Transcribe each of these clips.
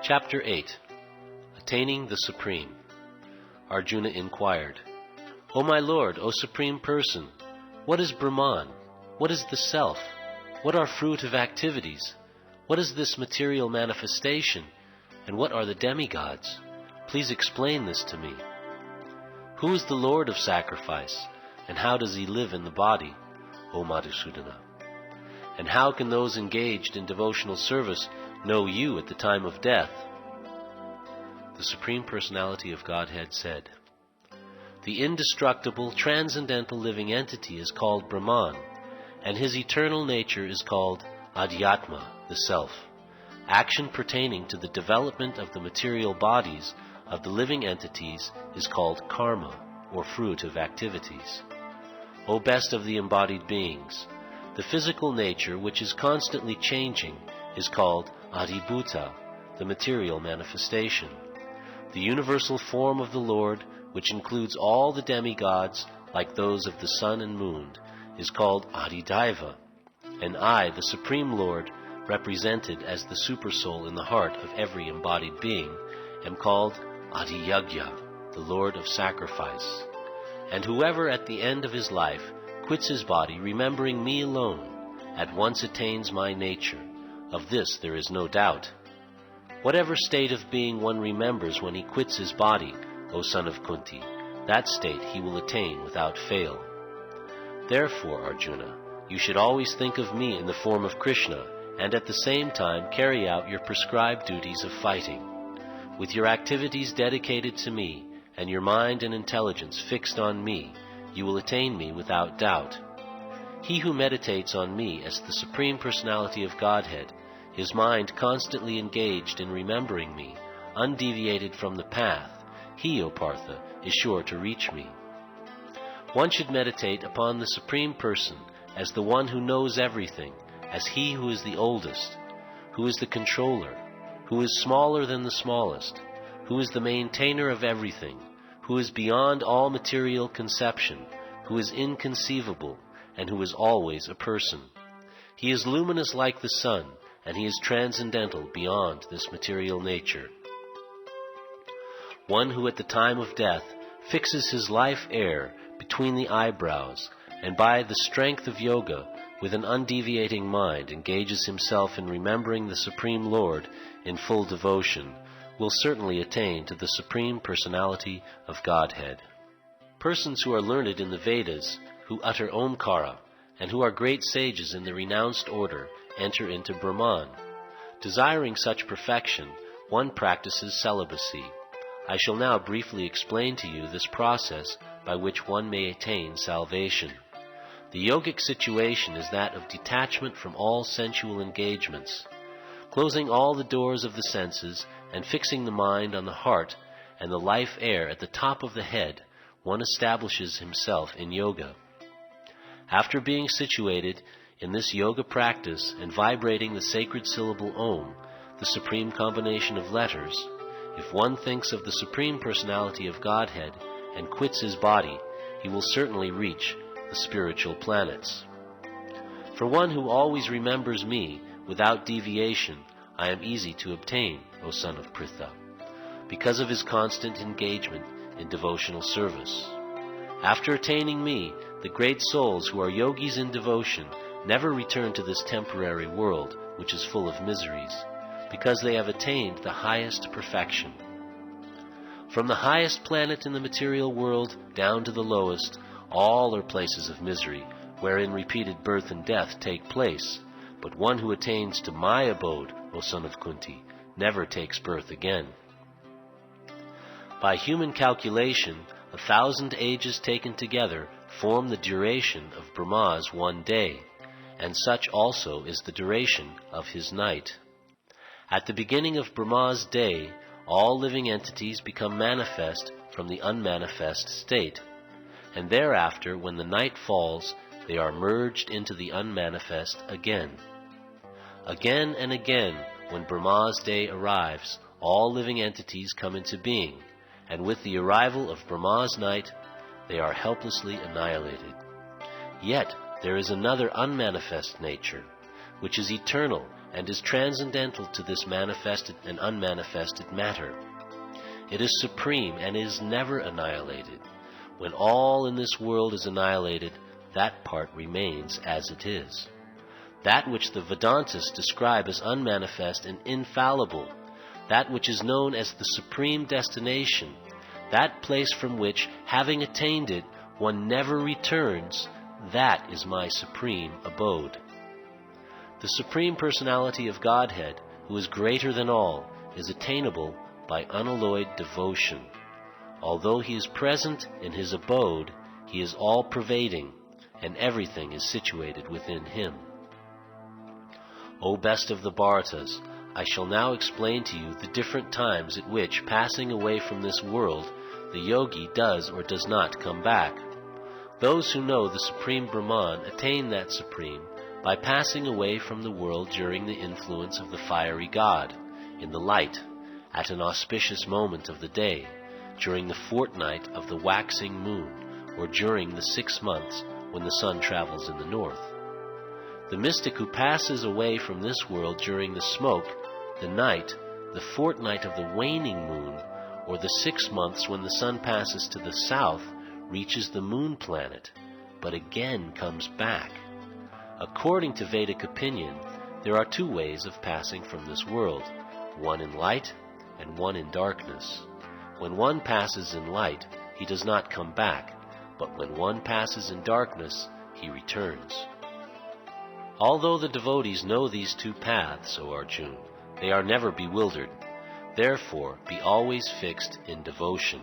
Chapter 8. Attaining the Supreme. Arjuna inquired, O my Lord, O Supreme Person, what is Brahman? What is the Self? What are fruitive activities? What is this material manifestation? And what are the demigods? Please explain this to me. Who is the Lord of sacrifice, and how does he live in the body, O Madhusudana? And how can those engaged in devotional service know you at the time of death? The Supreme Personality of Godhead said, The indestructible, transcendental living entity is called Brahman, and his eternal nature is called Adhyatma, the Self. Action pertaining to the development of the material bodies of the living entities is called karma, or fruitive activities. O best of the embodied beings, the physical nature, which is constantly changing, is called Adhibhuta, the material manifestation. The universal form of the Lord, which includes all the demigods, like those of the sun and moon, is called Adhidaiva, and I, the Supreme Lord, represented as the Supersoul in the heart of every embodied being, am called Adhiyagya, the Lord of Sacrifice. And whoever at the end of his life quits his body remembering me alone, at once attains my nature. Of this there is no doubt. Whatever state of being one remembers when he quits his body, O son of Kunti, that state he will attain without fail. Therefore, Arjuna, you should always think of me in the form of Krishna, and at the same time carry out your prescribed duties of fighting. With your activities dedicated to me, and your mind and intelligence fixed on me, you will attain me without doubt. He who meditates on me as the Supreme Personality of Godhead, his mind constantly engaged in remembering me, undeviated from the path, he, O Partha, is sure to reach me. One should meditate upon the Supreme Person as the one who knows everything, as he who is the oldest, who is the controller, who is smaller than the smallest, who is the maintainer of everything, who is beyond all material conception, who is inconceivable, and who is always a person. He is luminous like the sun, and he is transcendental beyond this material nature. One who at the time of death fixes his life air between the eyebrows, and by the strength of yoga, with an undeviating mind, engages himself in remembering the Supreme Lord in full devotion, will certainly attain to the Supreme Personality of Godhead. Persons who are learned in the Vedas, who utter Omkara, and who are great sages in the renounced order, enter into Brahman. Desiring such perfection, one practices celibacy. I shall now briefly explain to you this process by which one may attain salvation. The yogic situation is that of detachment from all sensual engagements. Closing all the doors of the senses and fixing the mind on the heart and the life air at the top of the head, one establishes himself in yoga. After being situated in this yoga practice and vibrating the sacred syllable Om, the supreme combination of letters, if one thinks of the Supreme Personality of Godhead and quits his body, he will certainly reach the spiritual planets. For one who always remembers me without deviation, I am easy to obtain, O son of Pritha, because of his constant engagement in devotional service. After attaining me, the great souls who are yogis in devotion never return to this temporary world, which is full of miseries, because they have attained the highest perfection. From the highest planet in the material world down to the lowest, all are places of misery, wherein repeated birth and death take place. But one who attains to my abode, O son of Kunti, never takes birth again. By human calculation, 1,000 ages taken together form the duration of Brahma's one day, and such also is the duration of his night. At the beginning of Brahma's day, all living entities become manifest from the unmanifest state, and thereafter, when the night falls, they are merged into the unmanifest again. Again and again, when Brahma's day arrives, all living entities come into being, and with the arrival of Brahma's night, they are helplessly annihilated. Yet there is another unmanifest nature, which is eternal and is transcendental to this manifested and unmanifested matter. It is supreme and is never annihilated. When all in this world is annihilated, that part remains as it is. That which the Vedantists describe as unmanifest and infallible, that which is known as the supreme destination, that place from which, having attained it, one never returns, that is my supreme abode. The Supreme Personality of Godhead, who is greater than all, is attainable by unalloyed devotion. Although he is present in his abode, he is all-pervading, and everything is situated within him. O best of the Bharatas, I shall now explain to you the different times at which, passing away from this world, the yogi does or does not come back. Those who know the Supreme Brahman attain that Supreme by passing away from the world during the influence of the fiery god, in the light, at an auspicious moment of the day, during the fortnight of the waxing moon, or during the 6 months when the sun travels in the north. The mystic who passes away from this world during the smoke, the night, the fortnight of the waning moon, or the 6 months when the sun passes to the south, reaches the moon planet, but again comes back. According to Vedic opinion, there are 2 ways of passing from this world, one in light and one in darkness. When one passes in light, he does not come back, but when one passes in darkness, he returns. Although the devotees know these 2 paths, O Arjuna, they are never bewildered. Therefore, be always fixed in devotion.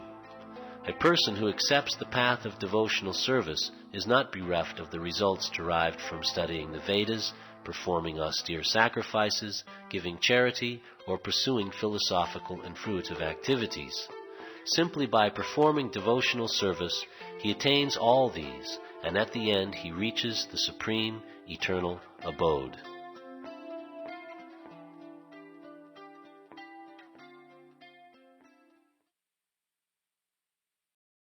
A person who accepts the path of devotional service is not bereft of the results derived from studying the Vedas, performing austere sacrifices, giving charity, or pursuing philosophical and fruitive activities. Simply by performing devotional service, he attains all these, and at the end he reaches the supreme, eternal abode.